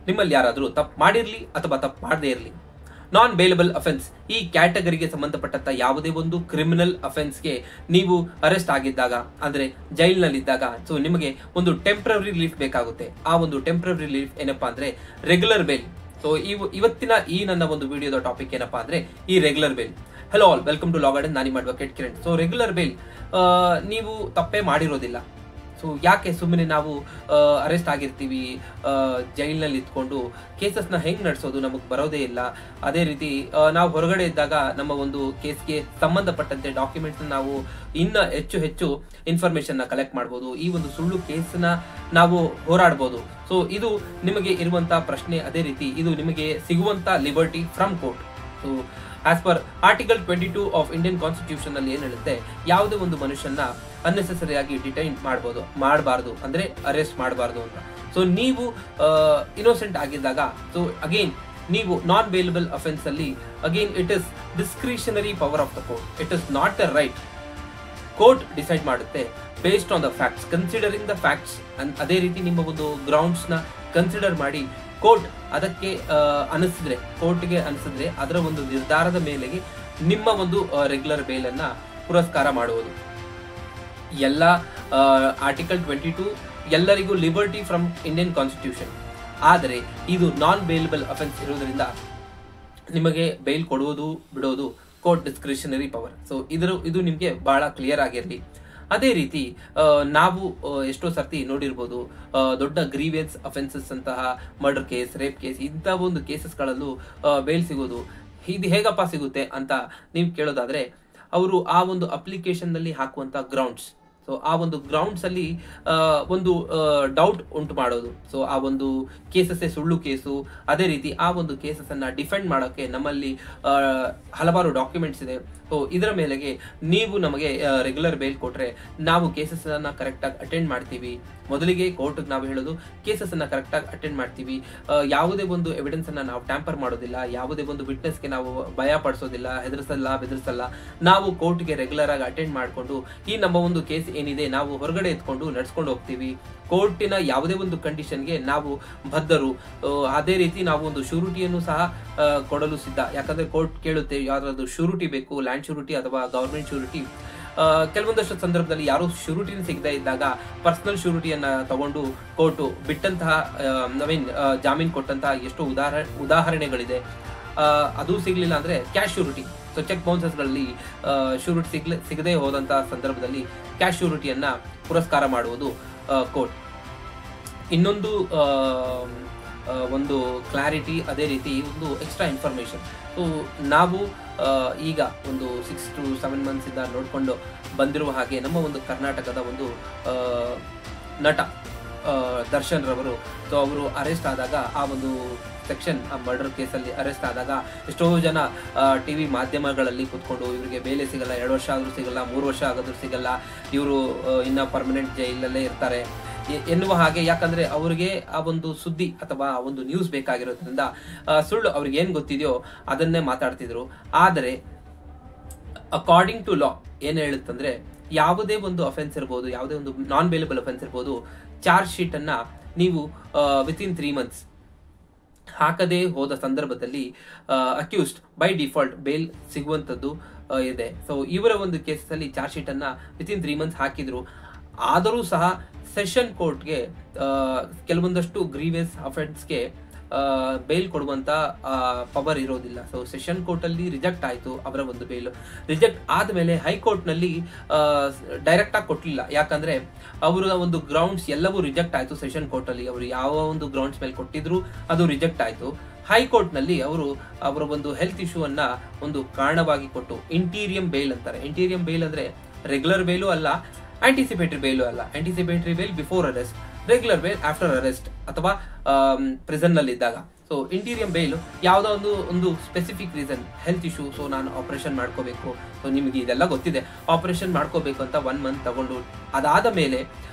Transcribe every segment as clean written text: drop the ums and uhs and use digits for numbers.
ನಿಮ್ಮಲ್ಲಿ ಯಾರಾದರೂ ತಪ್ಪು ಮಾಡಿರಲಿ ಅಥವಾ ತಪ್ಪು ಮಾಡದೇ ಇರಲಿ, ನಾನ್ ಬೇಲಬಲ್ ಅಫೆನ್ಸ್ ಈ ಕ್ಯಾಟಗರಿಗೆ ಸಂಬಂಧಪಟ್ಟಂತ ಯಾವುದೇ ಒಂದು ಕ್ರಿಮಿನಲ್ ಅಫೆನ್ಸ್ಗೆ ನೀವು ಅರೆಸ್ಟ್ ಆಗಿದ್ದಾಗ ಅಂದ್ರೆ ಜೈಲಿನಲ್ಲಿದ್ದಾಗ ಸೊ ನಿಮಗೆ ಒಂದು ಟೆಂಪ್ರರಿ ರಿಲೀಫ್ ಬೇಕಾಗುತ್ತೆ. ಆ ಒಂದು ಟೆಂಪ್ರರಿ ರಿಲೀಫ್ ಏನಪ್ಪಾ ಅಂದ್ರೆ ರೆಗ್ಯುಲರ್ ಬೇಲ್. ಸೊ ಇವತ್ತಿನ ಈ ನನ್ನ ಒಂದು ವಿಡಿಯೋದ ಟಾಪಿಕ್ ಏನಪ್ಪಾ ಅಂದ್ರೆ ಈ regular bail. Hello all, welcome to law garden. ನಾನು ನಿಮ್ಮ advocate Kiran. So regular bail ನೀವು ತಪ್ಪೇ ಮಾಡಿರೋದಿಲ್ಲ. ಸೊ ಯಾಕೆ ಸುಮ್ಮನೆ ನಾವು ಅರೆಸ್ಟ್ ಆಗಿರ್ತೀವಿ, ಜೈಲಿನಲ್ಲಿ ಇದ್ಕೊಂಡು ಕೇಸಸ್ನ ಹೆಂಗ್ ನಡೆಸೋದು ನಮಗೆ ಬರೋದೇ ಇಲ್ಲ. ಅದೇ ರೀತಿ ನಾವು ಹೊರಗಡೆ ಇದ್ದಾಗ ನಮ್ಮ ಒಂದು ಕೇಸ್ಗೆ ಸಂಬಂಧಪಟ್ಟಂತೆ ಡಾಕ್ಯುಮೆಂಟ್ಸ್ ನಾವು ಇನ್ನ ಹೆಚ್ಚು ಇನ್ಫಾರ್ಮೇಶನ್ ನ ಕಲೆಕ್ಟ್ ಮಾಡ್ಬೋದು. ಈ ಒಂದು ಸುಳ್ಳು ಕೇಸ್ನ ನಾವು ಹೋರಾಡ್ಬೋದು. ಸೊ ಇದು ನಿಮಗೆ ಇರುವಂತ ಪ್ರಶ್ನೆ. ಅದೇ ರೀತಿ ಇದು ನಿಮಗೆ ಸಿಗುವಂತ liberty from court. So as per article 22 of Indian constitution ಅಲ್ಲಿ ಏನ್ ಹೇಳುತ್ತೆ, ಯಾವುದೇ ಒಂದು ಮನುಷ್ಯನ ಅನ್ನೆಸೆಸರಿ ಆಗಿ ಡಿಟೈನ್ ಮಾಡಬಾರ್ದು ಅಂದ್ರೆ ಅರೆಸ್ಟ್ ಮಾಡಬಾರ್ದು ಅಂತ. ಸೊ ನೀವು ಇನ್ನೋಸೆಂಟ್ ಆಗಿದ್ದಾಗ ಸೊ ಅಗೇನ್ ನೀವು ನಾನ್ ಬೇಲಬಲ್ ಅಫೆನ್ಸ್ ಅಲ್ಲಿ again it is discretionary power of the court. It is not a right. Court decide ಮಾಡುತ್ತೆ based on the facts, considering the facts. ಅದೇ ರೀತಿ ನಿಮ್ಮ ಒಂದು ಗ್ರೌಂಡ್ಸ್ ನ ಕನ್ಸಿಡರ್ ಮಾಡಿ ಕೋರ್ಟ್ ಅದಕ್ಕೆ ಕೋರ್ಟ್ಗೆ ಅನಿಸಿದ್ರೆ ಅದರ ಒಂದು ನಿರ್ಧಾರದ ಮೇಲೆಗೆ ನಿಮ್ಮ ಒಂದು ರೆಗ್ಯುಲರ್ ಬೇಲ್ ಅನ್ನ ಪುರಸ್ಕಾರ ಮಾಡುವುದು. ಎಲ್ಲ ಆರ್ಟಿಕಲ್ 22 ಎಲ್ಲರಿಗೂ ಲಿಬರ್ಟಿ ಫ್ರಮ್ ಇಂಡಿಯನ್ ಕಾನ್ಸ್ಟಿಟ್ಯೂಷನ್. ಆದರೆ ಇದು ನಾನ್ ಬೇಲಬಲ್ ಅಫೆನ್ಸ್ ಇರುವುದರಿಂದ ನಿಮಗೆ ಬೇಲ್ ಕೊಡುವುದು ಬಿಡೋದು ಕೋರ್ಟ್ ಡಿಸ್ಕ್ರಿಷನರಿ ಪವರ್. ಸೊ ಇದು ನಿಮಗೆ ಬಹಳ ಕ್ಲಿಯರ್ ಆಗಿರಲಿ. ಅದೇ ರೀತಿ ನಾವು ಎಷ್ಟೋ ಸರ್ತಿ ನೋಡಿರ್ಬೋದು, ದೊಡ್ಡ ಗ್ರೀವಿಯನ್ಸ್ ಅಫೆನ್ಸಸ್ ಅಂತಹ ಮರ್ಡರ್ ಕೇಸ್, ರೇಪ್ ಕೇಸ್, ಇಂಥ ಒಂದು ಕೇಸಸ್ಗಳಲ್ಲೂ ಬೇಲ್ ಸಿಗೋದು. ಇದು ಹೇಗಪ್ಪ ಸಿಗುತ್ತೆ ಅಂತ ನೀವು ಕೇಳೋದಾದ್ರೆ, ಅವರು ಆ ಒಂದು ಅಪ್ಲಿಕೇಶನ್ ನಲ್ಲಿ ಹಾಕುವಂತ ಗ್ರೌಂಡ್ಸ್, ಸೊ ಆ ಒಂದು ಗ್ರೌಂಡ್ಸ್ ಅಲ್ಲಿ ಒಂದು ಡೌಟ್ ಉಂಟು ಮಾಡೋದು. ಸೊ ಆ ಒಂದು ಕೇಸಸ್ ಸುಳ್ಳು ಕೇಸು, ಅದೇ ರೀತಿ ಆ ಒಂದು ಕೇಸಸ್ ಅನ್ನ ಡಿಫೆಂಡ್ ಮಾಡೋಕೆ ನಮ್ಮಲ್ಲಿ ಹಲವಾರು ಡಾಕ್ಯುಮೆಂಟ್ಸ್ ಇದೆ. ಸೊ ಇದರ ಮೇಲೆಗೆ ನೀವು ನಮಗೆ ರೆಗ್ಯುಲರ್ ಬೇಲ್ ಕೊಟ್ರೆ ನಾವು ಕೇಸಸ್ ಅನ್ನ ಕರೆಕ್ಟ್ ಆಗಿ ಅಟೆಂಡ್ ಮಾಡ್ತೀವಿ. ಮೊದಲಿಗೆ ಕೋರ್ಟ್ ನಾವು ಹೇಳೋದು ಕೇಸಸ್ ಅನ್ನ ಕರೆಕ್ಟ್ ಆಗಿ ಅಟೆಂಡ್ ಮಾಡ್ತೀವಿ. ಯಾವುದೇ ಒಂದು ಎವಿಡೆನ್ಸ್ ಅನ್ನ ನಾವು ಟ್ಯಾಂಪರ್ ಮಾಡೋದಿಲ್ಲ, ಯಾವುದೇ ಒಂದು ವಿಟ್ನೆಸ್ಗೆ ನಾವು ಭಯ ಪಡಿಸೋದಿಲ್ಲ, ಬೆದರಿಸಲ್ಲ. ನಾವು ಕೋರ್ಟ್ಗೆ ರೆಗ್ಯುಲರ್ ಆಗಿ ಅಟೆಂಡ್ ಮಾಡಿಕೊಂಡು ಈ ನಮ್ಮ ಒಂದು ಕೇಸ್ ಏನಿದೆ ನಾವು ಹೊರಗಡೆ ಎತ್ಕೊಂಡು ನಡ್ಸ್ಕೊಂಡು ಹೋಗ್ತೀವಿ. ಕೋರ್ಟಿನ ಯಾವುದೇ ಒಂದು ಕಂಡೀಷನ್ಗೆ ನಾವು ಬದ್ಧರು. ಅದೇ ರೀತಿ ನಾವು ಒಂದು ಶ್ಯೂರಿಟಿಯನ್ನು ಸಹ ಕೊಡಲು ಸಿದ್ಧ. ಯಾಕಂದ್ರೆ ಕೋರ್ಟ್ ಕೇಳುತ್ತೆ ಯಾವ್ದಾದ್ರು ಶ್ಯೂರಿಟಿ ಬೇಕು, ಲ್ಯಾಂಡ್ ಶ್ಯೂರಿಟಿ ಅಥವಾ ಗವರ್ಮೆಂಟ್ ಶ್ಯೂರಿಟಿ. ಕೆಲವೊಂದಷ್ಟು ಸಂದರ್ಭದಲ್ಲಿ ಯಾರು ಶ್ಯೂರಿಟಿನ ಸಿಗದೇ ಇದ್ದಾಗ ಪರ್ಸನಲ್ ಶ್ಯೂರಿಟಿಯನ್ನ ತಗೊಂಡು ಕೋರ್ಟು ಬಿಟ್ಟಂತಹ ಜಾಮೀನ್ ಕೊಟ್ಟಂತಹ ಎಷ್ಟೋ ಉದಾಹರಣೆಗಳಿದೆ. ಅದು ಸಿಗ್ಲಿಲ್ಲ ಅಂದ್ರೆ ಕ್ಯಾಶ್ ಶ್ಯೂರಿಟಿ, ಸೊ ಚೆಕ್ ಬೌನ್ಸಸ್ ಗಳಲ್ಲಿ ಶ್ಯೂರಿಟಿ ಸಿಗದೆ ಹೋದಂತಹ ಸಂದರ್ಭದಲ್ಲಿ ಕ್ಯಾಶ್ ಶ್ಯೂರಿಟಿಯನ್ನ ಪುರಸ್ಕಾರ ಮಾಡುವುದು ಕೋರ್ಟ್. ಇನ್ನೊಂದು ಒಂದು ಕ್ಲಾರಿಟಿ, ಅದೇ ರೀತಿ ಒಂದು ಎಕ್ಸ್ಟ್ರಾ ಇನ್ಫಾರ್ಮೇಶನ್. ಸೊ ನಾವು ಈಗ ಒಂದು 6 to 7 months ಇಂದ ನೋಡ್ಕೊಂಡು ಬಂದಿರುವ ಹಾಗೆ ನಮ್ಮ ಒಂದು ಕರ್ನಾಟಕದ ಒಂದು ನಟ ದರ್ಶನ್ ರವರು, ಸೊ ಅವರು ಅರೆಸ್ಟ್ ಆದಾಗ ಆ ಒಂದು ಸೆಕ್ಷನ್ ಮರ್ಡರ್ ಕೇಸಲ್ಲಿ ಅರೆಸ್ಟ್ ಆದಾಗ ಎಷ್ಟೋ ಜನ ಟಿವಿ ಮಾಧ್ಯಮಗಳಲ್ಲಿ ಕೂತ್ಕೊಂಡು ಇವರಿಗೆ ಬೇಲೆ ಸಿಗಲ್ಲ, 2 ವರ್ಷ ಆದ್ರೂ ಸಿಗಲ್ಲ, 3 ವರ್ಷ ಆಗಾದ್ರೂ ಸಿಗಲ್ಲ, ಇವರು ಇನ್ನ ಪರ್ಮನೆಂಟ್ ಜೈಲಲ್ಲೇ ಇರ್ತಾರೆ ಎನ್ನುವ ಹಾಗೆ. ಯಾಕಂದ್ರೆ ಅವ್ರಿಗೆ ಆ ಒಂದು ಸುದ್ದಿ ಅಥವಾ ಆ ಒಂದು ನ್ಯೂಸ್ ಬೇಕಾಗಿರೋದ್ರಿಂದ ಸುಳ್ಳು ಅವ್ರಿಗೆ ಏನ್ ಗೊತ್ತಿದೆಯೋ ಅದನ್ನೇ ಮಾತಾಡ್ತಿದ್ರು. ಆದರೆ ಅಕಾರ್ಡಿಂಗ್ ಟು ಲಾ ಏನ್ ಹೇಳುತ್ತಂದ್ರೆ, ಯಾವುದೇ ಒಂದು ಅಫೆನ್ಸ್ ಇರ್ಬೋದು, ಯಾವುದೇ ಒಂದು ನಾನ್ ಬೇಲಬಲ್ ಅಫೆನ್ಸ್ ಇರ್ಬೋದು, ಚಾರ್ಜ್ ಶೀಟ್ ಅನ್ನ ನೀವು ವಿತಿನ್ 3 months ಹಾಕದೇ ಹೋದ ಸಂದರ್ಭದಲ್ಲಿ ಅಕ್ಯೂಸ್ಡ್ ಬೈ ಡಿಫಾಲ್ಟ್ ಬೇಲ್ ಸಿಗುವಂತದ್ದು ಇದೆ. ಸೊ ಇವರ ಒಂದು ಕೇಸಲ್ಲಿ ಚಾರ್ಜ್ ಶೀಟ್ ಅನ್ನ ವಿತಿನ್ 3 months ಹಾಕಿದ್ರು. ಆದರೂ ಸಹ ಸೆಷನ್ ಕೋರ್ಟ್ಗೆ ಕೆಲವೊಂದಷ್ಟು ಗ್ರೀವಿಯಸ್ ಅಫೆನ್ಸ್ಗೆ ಬೇಲ್ ಕೊಡುವಂತ ಪವರ್ ಇರೋದಿಲ್ಲ. ಸೊ ಸೆಷನ್ ಕೋರ್ಟ್ ಅಲ್ಲಿ ರಿಜೆಕ್ಟ್ ಆಯ್ತು ಅವರ ಒಂದು ಬೇಲ್. ರಿಜೆಕ್ಟ್ ಆದ್ಮೇಲೆ ಹೈಕೋರ್ಟ್ ನಲ್ಲಿ ಡೈರೆಕ್ಟ್ ಆಗಿ ಕೊಟ್ಲಿಲ್ಲ. ಯಾಕಂದ್ರೆ ಅವರ ಒಂದು ಗ್ರೌಂಡ್ಸ್ ಎಲ್ಲವೂ ರಿಜೆಕ್ಟ್ ಆಯ್ತು. ಸೆಷನ್ ಕೋರ್ಟ್ ಅಲ್ಲಿ ಅವರು ಯಾವ ಒಂದು ಗ್ರೌಂಡ್ಸ್ ಮೇಲೆ ಕೊಟ್ಟಿದ್ರು ಅದು ರಿಜೆಕ್ಟ್ ಆಯ್ತು. ಹೈಕೋರ್ಟ್ ನಲ್ಲಿ ಅವರ ಒಂದು ಹೆಲ್ತ್ ಇಶ್ಯೂ ಅನ್ನ ಒಂದು ಕಾರಣವಾಗಿ ಕೊಟ್ಟು ಇಂಟೀರಿಯಂ ಬೇಲ್ ಅಂತಾರೆ. ಇಂಟೀರಿಯಂ ಬೇಲ್ ಅಂದ್ರೆ ರೆಗ್ಯುಲರ್ ಬೇಲು ಅಲ್ಲ, ಆಂಟಿಸಿಪೇಟರಿ ಬೇಲು ಅಲ್ಲ. Anticipatory bail before arrest, regular bail after arrest ಅಥವಾ ಪ್ರಿಸನ್ ನಲ್ಲಿ ಇದ್ದಾಗ. ಸೊ ಇಂಟೀರಿಯಂ ಬೇಲ್ ಯಾವುದೋ ಒಂದು specific reason, health issue, so ನಾನು ಆಪರೇಷನ್ ಮಾಡ್ಕೋಬೇಕು, ಸೊ ನಿಮಗೆ ಇದೆಲ್ಲ ಗೊತ್ತಿದೆ, ಆಪರೇಷನ್ ಮಾಡ್ಕೋಬೇಕು ಅಂತ 1 month ತಗೊಂಡು ಅದಾದ ಮೇಲೆ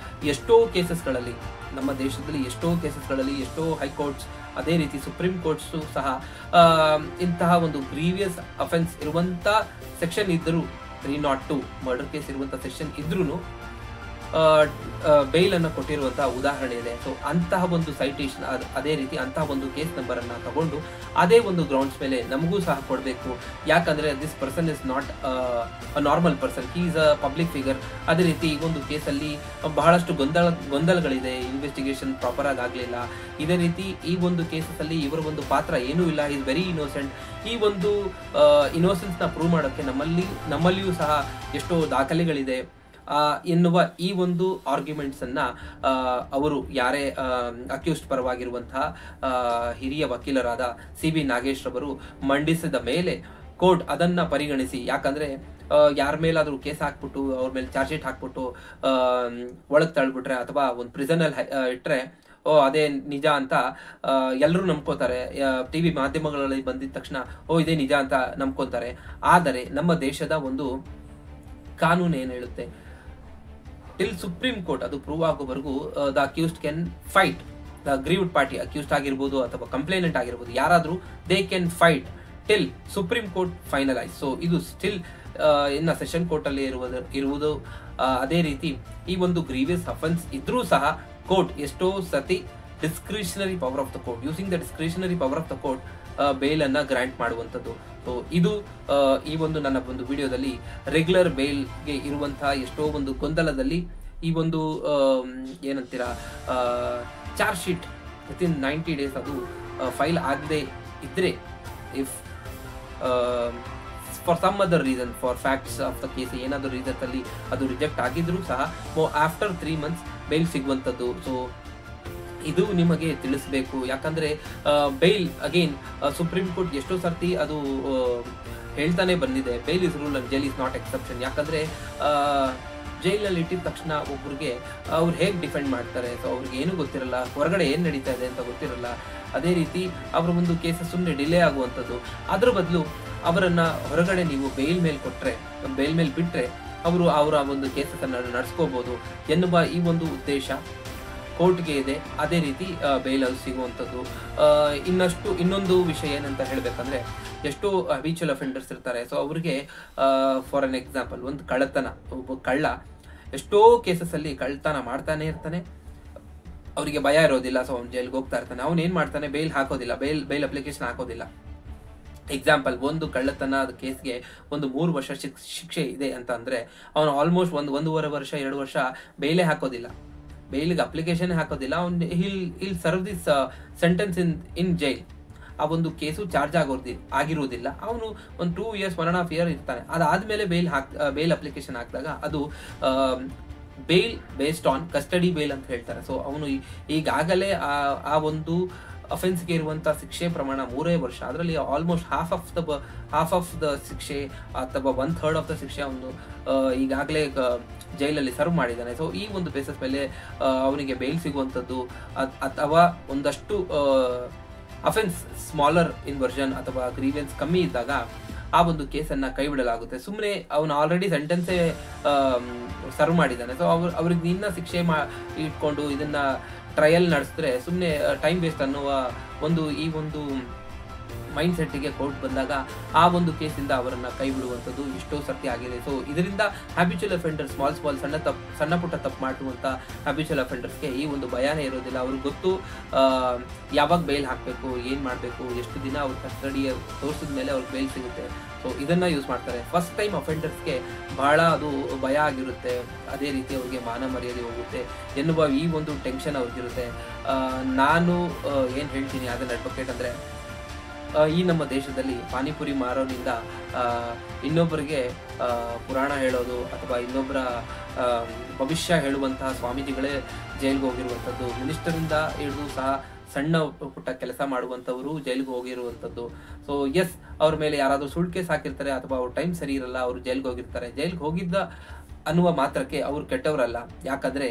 ಎಷ್ಟೋ ಕೇಸಸ್ಗಳಲ್ಲಿ ನಮ್ಮ ದೇಶದಲ್ಲಿ ಎಷ್ಟೋ ಹೈಕೋರ್ಟ್ಸ್, ಅದೇ ರೀತಿ ಸುಪ್ರೀಂ ಕೋರ್ಟ್ಸ್ ಸಹ ಇಂತಹ ಒಂದು ಗ್ರೀವಿಯಸ್ ಅಫೆನ್ಸ್ ಇರುವಂತ ಸೆಕ್ಷನ್ ಇದ್ದರೂ 302 ಮರ್ಡರ್ ಕೇಸ್ ಇರುವಂತ ಸೆಕ್ಷನ್ ಇದ್ರೂ ಬೇಲ್ ಅನ್ನು ಕೊಟ್ಟಿರುವಂತಹ ಉದಾಹರಣೆ ಇದೆ. ಸೊ ಅಂತಹ ಒಂದು ಸೈಟೇಷನ್, ಅದೇ ರೀತಿ ಅಂತಹ ಒಂದು ಕೇಸ್ ನಂಬರ್ ಅನ್ನ ತಗೊಂಡು ಅದೇ ಒಂದು ಗ್ರೌಂಡ್ಸ್ ಮೇಲೆ ನಮಗೂ ಸಹ ಕೊಡಬೇಕು. ಯಾಕಂದ್ರೆ this person is not a normal person, he is a public figure. ಅದೇ ರೀತಿ ಈ ಒಂದು ಕೇಸಲ್ಲಿ ಬಹಳಷ್ಟು ಗೊಂದಲಗಳಿದೆ, ಇನ್ವೆಸ್ಟಿಗೇಷನ್ ಪ್ರಾಪರ್ ಆಗಿ ಆಗಲಿಲ್ಲ. ಇದೇ ರೀತಿ ಈ ಒಂದು ಕೇಸಸ್ ಅಲ್ಲಿ ಇವರ ಒಂದು ಪಾತ್ರ ಏನೂ ಇಲ್ಲ, ಈಸ್ ವೆರಿ ಇನ್ನೋಸೆಂಟ್. ಈ ಒಂದು ಇನ್ನೋಸೆನ್ಸ್ ನ ಪ್ರೂವ್ ಮಾಡೋಕ್ಕೆ ನಮ್ಮಲ್ಲಿಯೂ ಸಹ ಎಷ್ಟೋ ದಾಖಲೆಗಳಿದೆ ಎನ್ನುವ ಈ ಒಂದು ಆರ್ಗ್ಯುಮೆಂಟ್ಸ್ ಅನ್ನ ಅವರು ಯಾರೇ ಅಕ್ಯೂಸ್ಡ್ ಪರವಾಗಿರುವಂತಹ ಹಿರಿಯ ವಕೀಲರಾದ CB ನಾಗೇಶ್ ರವರು ಮಂಡಿಸಿದ ಮೇಲೆ ಕೋರ್ಟ್ ಅದನ್ನ ಪರಿಗಣಿಸಿ, ಯಾಕಂದ್ರೆ ಯಾರ ಮೇಲಾದ್ರೂ ಕೇಸ್ ಹಾಕ್ಬಿಟ್ಟು ಅವ್ರ ಮೇಲೆ ಚಾರ್ಜ್ ಶೀಟ್ ಹಾಕ್ಬಿಟ್ಟು ಒಳಗ್ ತಳ್ಬಿಟ್ರೆ ಅಥವಾ ಒಂದು ಪ್ರಿಸನ್ ಅಲ್ಲಿ ಇಟ್ರೆ ಅದೇ ನಿಜ ಅಂತ ಎಲ್ಲರೂ ನಂಬ್ಕೋತಾರೆ. ಟಿವಿ ಮಾಧ್ಯಮಗಳಲ್ಲಿ ಬಂದಿದ ತಕ್ಷಣ ಇದೇ ನಿಜ ಅಂತ ನಂಬ್ಕೊಂತಾರೆ. ಆದರೆ ನಮ್ಮ ದೇಶದ ಒಂದು ಕಾನೂನು ಏನ್ ಹೇಳುತ್ತೆ, ಟಿಲ್ ಸುಪ್ರೀಂ ಕೋರ್ಟ್ ಅದು ಪ್ರೂವ್ ಆಗೋವರೆಗೂ the accused can fight, the aggrieved party accused ಆಗಿರ್ಬೋದು ಅಥವಾ ಕಂಪ್ಲೇನೆಂಟ್ ಆಗಿರ್ಬೋದು, ಯಾರಾದ್ರೂ they can fight till supreme court finalise. So ಇದು ಸ್ಟಿಲ್ ಇನ್ನ ಸೆಷನ್ ಕೋರ್ಟ್ ಅಲ್ಲಿ ಇರುವುದು. ಅದೇ ರೀತಿ ಈ ಒಂದು ಗ್ರೀವಿಯಸ್ ಅಫೆನ್ಸ್ ಇದ್ರೂ ಸಹ ಕೋರ್ಟ್ ಎಷ್ಟೋ ಸತಿ discretionary power of the court, using the discretionary power of the court bail ಅನ್ನ ಗ್ರಾಂಟ್ ಮಾಡುವಂಥದ್ದು. ಸೊ ಇದು ಈ ಒಂದು ನನ್ನ ಒಂದು ವಿಡಿಯೋದಲ್ಲಿ ರೆಗ್ಯುಲರ್ ಬೇಲ್ಗೆ ಇರುವಂತಹ ಎಷ್ಟೋ ಒಂದು ಗೊಂದಲದಲ್ಲಿ ಈ ಒಂದು ಏನಂತೀರಾ ಚಾರ್ಜ್ ಶೀಟ್ ವಿತಿನ್ 90 days ಅದು ಫೈಲ್ ಆಗದೆ ಇದ್ರೆ, if for some other reason, for facts of the case ಏನಾದರೂ ರೀಸನ್ ಅಲ್ಲಿ ಅದು ರಿಜೆಕ್ಟ್ ಆಗಿದ್ರು ಸಹ ಆಫ್ಟರ್ 3 months ಬೇಲ್ ಸಿಗುವಂಥದ್ದು. ಸೊ ಇದು ನಿಮಗೆ ತಿಳಿಸಬೇಕು. ಯಾಕಂದ್ರೆ ಬೇಲ್ ಅಗೇನ್ ಸುಪ್ರೀಂ ಕೋರ್ಟ್ ಎಷ್ಟೋ ಸರ್ತಿ ಅದು ಹೇಳ್ತಾನೆ ಬಂದಿದೆ, bale is rule and jail is not exception. ಯಾಕಂದ್ರೆ ಜೈಲಲ್ಲಿ ಇಟ್ಟಿದ ತಕ್ಷಣ ಒಬ್ರಿಗೆ ಅವ್ರು ಹೇಗೆ ಡಿಫೆಂಡ್ ಮಾಡ್ತಾರೆ, ಸೊ ಅವ್ರಿಗೆ ಏನು ಗೊತ್ತಿರಲ್ಲ, ಹೊರಗಡೆ ಏನ್ ನಡೀತಾ ಇದೆ ಅಂತ ಗೊತ್ತಿರಲ್ಲ. ಅದೇ ರೀತಿ ಅವರ ಒಂದು ಕೇಸಸ್ ಸುಮ್ಮನೆ ಡಿಲೇ ಆಗುವಂಥದ್ದು. ಅದ್ರ ಬದಲು ಅವರನ್ನ ಹೊರಗಡೆ ನೀವು ಬೇಲ್ ಮೇಲೆ ಕೊಟ್ರೆ, ಬೇಲ್ ಮೇಲೆ ಬಿಟ್ರೆ ಅವರು ಅವರ ಒಂದು ಕೇಸಸ್ ಅನ್ನ ನಡೆಸ್ಕೋಬಹುದು ಎನ್ನುವ ಈ ಒಂದು ಉದ್ದೇಶ ಕೋರ್ಟ್ಗೆ ಇದೆ. ಅದೇ ರೀತಿ ಬೇಲ್ ಸಿಗುವಂಥದ್ದು. ಇನ್ನೊಂದು ವಿಷಯ ಏನಂತ ಹೇಳ್ಬೇಕಂದ್ರೆ, ಎಷ್ಟೋ ಹ್ಯಾಬಿಚುವಲ್ ಅಫೆಂಡರ್ಸ್ ಇರ್ತಾರೆ. ಸೊ ಅವ್ರಿಗೆ ಫಾರ್ ಅನ್ ಎಕ್ಸಾಂಪಲ್ ಒಂದು ಒಬ್ಬ ಕಳ್ಳ ಎಷ್ಟೋ ಕೇಸಸ್ ಅಲ್ಲಿ ಕಳ್ಳತನ ಮಾಡ್ತಾನೆ ಇರ್ತಾನೆ, ಅವರಿಗೆ ಭಯ ಇರೋದಿಲ್ಲ. ಸೊ ಅವ್ನು ಜೈಲ್ಗೆ ಹೋಗ್ತಾ ಇರ್ತಾನೆ, ಅವ್ನು ಏನ್ ಮಾಡ್ತಾನೆ, ಬೇಲ್ ಹಾಕೋದಿಲ್ಲ, ಬೇಲ್ ಅಪ್ಲಿಕೇಶನ್ ಹಾಕೋದಿಲ್ಲ. ಎಕ್ಸಾಂಪಲ್, ಒಂದು ಕಳ್ಳತನ ಕೇಸ್ಗೆ ಒಂದು 3 ವರ್ಷ ಶಿಕ್ಷೆ ಇದೆ ಅಂತ ಅಂದ್ರೆ ಅವನು ಆಲ್ಮೋಸ್ಟ್ 1.5 ವರ್ಷ 2 ವರ್ಷ ಬೇಲೇ ಹಾಕೋದಿಲ್ಲ, ಬೇಲಿಗೆ ಅಪ್ಲಿಕೇಶನ್ ಹಾಕೋದಿಲ್ಲ. ಅವ್ನು hill serve this sentence in jail. ಆ ಒಂದು ಕೇಸು ಚಾರ್ಜ್ ಆಗಿರುವುದಿಲ್ಲ. ಅವನು ಒಂದು 2 years 1.5 year ಇರ್ತಾನೆ. ಅದಾದ್ಮೇಲೆ ಬೇಲ್ ಅಪ್ಲಿಕೇಶನ್ ಹಾಕಿದಾಗ ಅದು bail based on custody bail ಅಂತ ಹೇಳ್ತಾರೆ. ಸೊ ಅವನು ಈಗಾಗಲೇ ಆ ಒಂದು ಅಫೆನ್ಸ್ಗೆ ಇರುವಂತಹ ಶಿಕ್ಷೆ ಪ್ರಮಾಣ 3 ವರ್ಷ. ಅದರಲ್ಲಿ ಆಲ್ಮೋಸ್ಟ್ ಹಾಫ್ ಆಫ್ ದ ಶಿಕ್ಷೆ ಅಥವಾ 1/3 ಆಫ್ ದ ಶಿಕ್ಷೆ ಅವನು ಈಗಾಗಲೇ ಜೈಲಲ್ಲಿ ಸರ್ವ್ ಮಾಡಿದ್ದಾನೆ. ಸೊ ಈ ಒಂದು ಬೇಸಿಸ್ ಮೇಲೆ ಅವನಿಗೆ ಬೇಲ್ ಸಿಗುವಂಥದ್ದು, ಅಥವಾ ಒಂದಷ್ಟು ಅಫೆನ್ಸ್ ಸ್ಮಾಲರ್ ಇನ್ವರ್ಷನ್ ಅಥವಾ ಗ್ರೀವೆನ್ಸ್ ಕಮ್ಮಿ ಇದ್ದಾಗ ಆ ಒಂದು ಕೇಸನ್ನ ಕೈ ಬಿಡಲಾಗುತ್ತೆ. ಸುಮ್ಮನೆ ಅವನು ಆಲ್ರೆಡಿ ಸೆಂಟೆನ್ಸೇ ಸರ್ವ್ ಮಾಡಿದ್ದಾನೆ. ಸೊ ಅವ್ರಿಗೆ ಇನ್ನ ಶಿಕ್ಷೆ ಇಟ್ಕೊಂಡು ಇದನ್ನ ಟ್ರಯಲ್ ನಡೆಸಿದ್ರೆ ಸುಮ್ಮನೆ ಟೈಮ್ ವೇಸ್ಟ್ ಅನ್ನುವ ಈ ಒಂದು ಮೈಂಡ್ ಸೆಟ್ಗೆ ಕೋರ್ಟ್ ಬಂದಾಗ ಆ ಒಂದು ಕೇಸಿಂದ ಅವರನ್ನ ಕೈ ಬಿಡುವಂಥದ್ದು ಎಷ್ಟೋ ಸರ್ತಿ ಆಗಿದೆ. ಸೊ ಇದರಿಂದ ಹ್ಯಾಬಿಚುವಲ್ ಅಫೆಂಡರ್ ಸ್ಮಾಲ್ ಸಣ್ಣ ಪುಟ್ಟ ತಪ್ಪು ಮಾಡುವಂತ ಹ್ಯಾಬಿಚುವಲ್ ಅಫೆಂಡರ್ಸ್ಗೆ ಈ ಒಂದು ಭಯನೇ ಇರೋದಿಲ್ಲ. ಅವ್ರಿಗೆ ಗೊತ್ತು ಯಾವಾಗ ಬೇಲ್ ಹಾಕಬೇಕು, ಏನ್ ಮಾಡಬೇಕು, ಎಷ್ಟು ದಿನ ಅವ್ರ ಕಸ್ಟಡಿ ತೋರಿಸಿದ ಮೇಲೆ ಅವ್ರಿಗೆ ಬೇಲ್ ಸಿಗುತ್ತೆ. ಸೊ ಇದನ್ನ ಯೂಸ್ ಮಾಡ್ತಾರೆ. ಫಸ್ಟ್ ಟೈಮ್ ಅಫೆಂಡರ್ಸ್ಗೆ ಬಹಳ ಅದು ಭಯ ಆಗಿರುತ್ತೆ. ಅದೇ ರೀತಿ ಅವ್ರಿಗೆ ಮಾನ ಮರ್ಯಾದೆ ಹೋಗುತ್ತೆ ಎನ್ನುವ ಈ ಒಂದು ಟೆನ್ಷನ್ ಅವ್ರಿಗಿರುತ್ತೆ. ನಾನು ಏನ್ ಹೇಳ್ತೀನಿ ಅದನ್ನ ಅಡ್ವೊಕೇಟ್ ಅಂದ್ರೆ, ಈ ನಮ್ಮ ದೇಶದಲ್ಲಿ ಪಾನಿಪುರಿ ಮಾರೋನಿಂದ ಇನ್ನೊಬ್ಬರಿಗೆ ಪುರಾಣ ಹೇಳೋದು ಅಥವಾ ಇನ್ನೊಬ್ಬರ ಭವಿಷ್ಯ ಹೇಳುವಂತಹ ಸ್ವಾಮೀಜಿಗಳೇ ಜೈಲ್ಗೆ ಹೋಗಿರುವಂಥದ್ದು, ಮಿನಿಸ್ಟರಿಂದ ಹಿಡಿದು ಸಹ ಸಣ್ಣ ಪುಟ್ಟ ಕೆಲಸ ಮಾಡುವಂಥವರು ಜೈಲ್ಗೆ ಹೋಗಿರುವಂಥದ್ದು. ಸೊ ಎಸ್, ಅವ್ರ ಮೇಲೆ ಯಾರಾದರೂ ಸುಳ್ಳು ಕೇಸ್ ಹಾಕಿರ್ತಾರೆ ಅಥವಾ ಅವ್ರ ಟೈಮ್ ಸರಿ ಇರಲ್ಲ, ಅವರು ಜೈಲ್ಗೆ ಹೋಗಿರ್ತಾರೆ. ಜೈಲ್ಗೆ ಹೋಗಿದ್ದ ಅನ್ನುವ ಮಾತ್ರಕ್ಕೆ ಅವ್ರು ಕೆಟ್ಟವರಲ್ಲ. ಯಾಕಂದ್ರೆ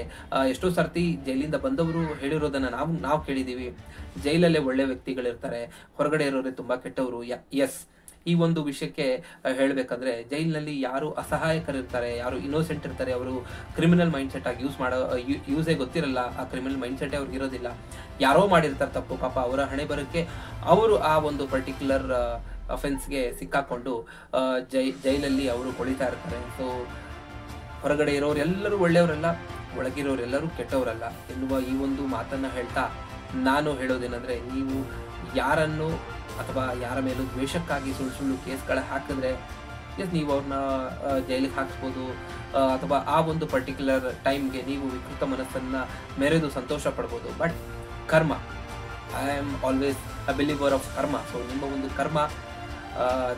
ಎಷ್ಟೋ ಸರ್ತಿ ಜೈಲಿಂದ ಬಂದವರು ಹೇಳಿರೋದನ್ನ ನಾವು ಕೇಳಿದೀವಿ, ಜೈಲಲ್ಲೇ ಒಳ್ಳೆ ವ್ಯಕ್ತಿಗಳಿರ್ತಾರೆ, ಹೊರಗಡೆ ಇರೋರೆ ತುಂಬಾ ಕೆಟ್ಟವರು. ಎಸ್, ಈ ಒಂದು ವಿಷಯಕ್ಕೆ ಹೇಳ್ಬೇಕಂದ್ರೆ ಜೈಲಿನಲ್ಲಿ ಯಾರು ಅಸಹಾಯಕರಿರ್ತಾರೆ, ಯಾರು ಇನ್ನೋಸೆಂಟ್ ಇರ್ತಾರೆ, ಅವರು ಕ್ರಿಮಿನಲ್ ಮೈಂಡ್ ಸೆಟ್ ಆಗಿ ಯೂಸೇ ಗೊತ್ತಿರಲ್ಲ, ಆ ಕ್ರಿಮಿನಲ್ ಮೈಂಡ್ ಸೆಟ್ ಅವ್ರಿಗೆ ಇರೋದಿಲ್ಲ. ಯಾರೋ ಮಾಡಿರ್ತಾರೆ ತಪ್ಪು, ಪಾಪ ಅವರ ಹಣೆ ಬರಕ್ಕೆ ಅವರು ಆ ಒಂದು ಪರ್ಟಿಕ್ಯುಲರ್ ಅಫೆನ್ಸ್ಗೆ ಸಿಕ್ಕಾಕೊಂಡು ಜೈಲಲ್ಲಿ ಅವರು ಕೊಳಿತಾ ಇರ್ತಾರೆ. ಸೊ ಹೊರಗಡೆ ಇರೋರು ಎಲ್ಲರೂ ಒಳ್ಳೆಯವರಲ್ಲ, ಒಳಗಿರೋರೆಲ್ಲರೂ ಕೆಟ್ಟವರಲ್ಲ ಎನ್ನುವ ಈ ಒಂದು ಮಾತನ್ನು ಹೇಳ್ತಾ ನಾನು ಹೇಳೋದೇನೆಂದರೆ, ನೀವು ಯಾರನ್ನು ಅಥವಾ ಯಾರ ಮೇಲೂ ದ್ವೇಷಕ್ಕಾಗಿ ಸುಳ್ಳು ಸುಳ್ಳು ಕೇಸ್ಗಳ ಹಾಕಿದ್ರೆ ಎಸ್ ನೀವು ಅವ್ರನ್ನ ಜೈಲಿಗೆ ಹಾಕಿಸ್ಬೋದು, ಅಥವಾ ಆ ಒಂದು ಪರ್ಟಿಕ್ಯುಲರ್ ಟೈಮ್ಗೆ ನೀವು ವಿಕೃತ ಮನಸ್ಸನ್ನು ಮೆರೆದು ಸಂತೋಷ ಪಡ್ಬೋದು. ಬಟ್ ಕರ್ಮ, I am always a believer of ಕರ್ಮ. ಸೊ ನಿಮ್ಮ ಒಂದು ಕರ್ಮ,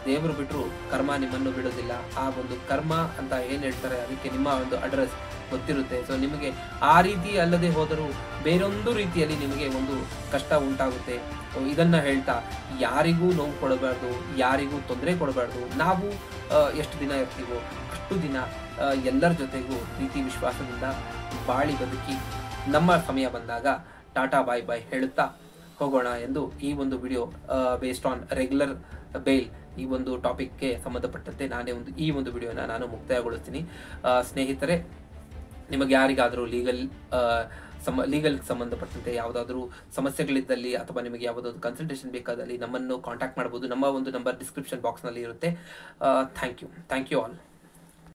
ದೇವರು ಬಿಟ್ಟರು ಕರ್ಮ ನಿಮ್ಮನ್ನು ಬಿಡೋದಿಲ್ಲ. ಆ ಒಂದು ಕರ್ಮ ಅಂತ ಏನು ಹೇಳ್ತಾರೆ ಅದಕ್ಕೆ ನಿಮ್ಮ ಒಂದು ಅಡ್ರೆಸ್ ಗೊತ್ತಿರುತ್ತೆ. ಸೊ ನಿಮಗೆ ಆ ರೀತಿ ಅಲ್ಲದೆ ಹೋದರೂ ಬೇರೊಂದು ರೀತಿಯಲ್ಲಿ ನಿಮಗೆ ಒಂದು ಕಷ್ಟ ಉಂಟಾಗುತ್ತೆ. ಸೊ ಇದನ್ನು ಹೇಳ್ತಾ ಯಾರಿಗೂ ನೋವು ಕೊಡಬಾರ್ದು, ಯಾರಿಗೂ ತೊಂದರೆ ಕೊಡಬಾರ್ದು. ನಾವು ಎಷ್ಟು ದಿನ ಇರ್ತೀವೋ ಅಷ್ಟು ದಿನ ಎಲ್ಲರ ಜೊತೆಗೂ ಪ್ರೀತಿ ವಿಶ್ವಾಸದಿಂದ ಬಾಳಿ ಬದುಕಿ ನಮ್ಮ ಸಮಯ ಬಂದಾಗ ಟಾಟಾ ಬಾಯ್ ಬಾಯ್ ಹೇಳುತ್ತಾ ಹೋಗೋಣ ಎಂದು ಈ ಒಂದು video based on regular bail ಈ ಒಂದು ಟಾಪಿಕ್ಗೆ ಸಂಬಂಧಪಟ್ಟಂತೆ ಈ ಒಂದು ವಿಡಿಯೋನ ನಾನು ಮುಕ್ತಾಯಗೊಳಿಸ್ತೀನಿ. ಸ್ನೇಹಿತರೆ, ನಿಮಗೆ ಯಾರಿಗಾದರೂ ಲೀಗಲ್ ಸಂಬಂಧಪಟ್ಟಂತೆ ಯಾವುದಾದ್ರೂ ಸಮಸ್ಯೆಗಳಿದ್ದಲ್ಲಿ ಅಥವಾ ನಿಮಗೆ ಯಾವುದಾದ್ರು ಕನ್ಸಲ್ಟೇಷನ್ ಬೇಕಾದಲ್ಲಿ ನಮ್ಮನ್ನು ಕಾಂಟ್ಯಾಕ್ಟ್ ಮಾಡ್ಬೋದು. ನಮ್ಮ ಒಂದು ನಂಬರ್ ಡಿಸ್ಕ್ರಿಪ್ಷನ್ ಬಾಕ್ಸ್ನಲ್ಲಿ ಇರುತ್ತೆ. Thank you all.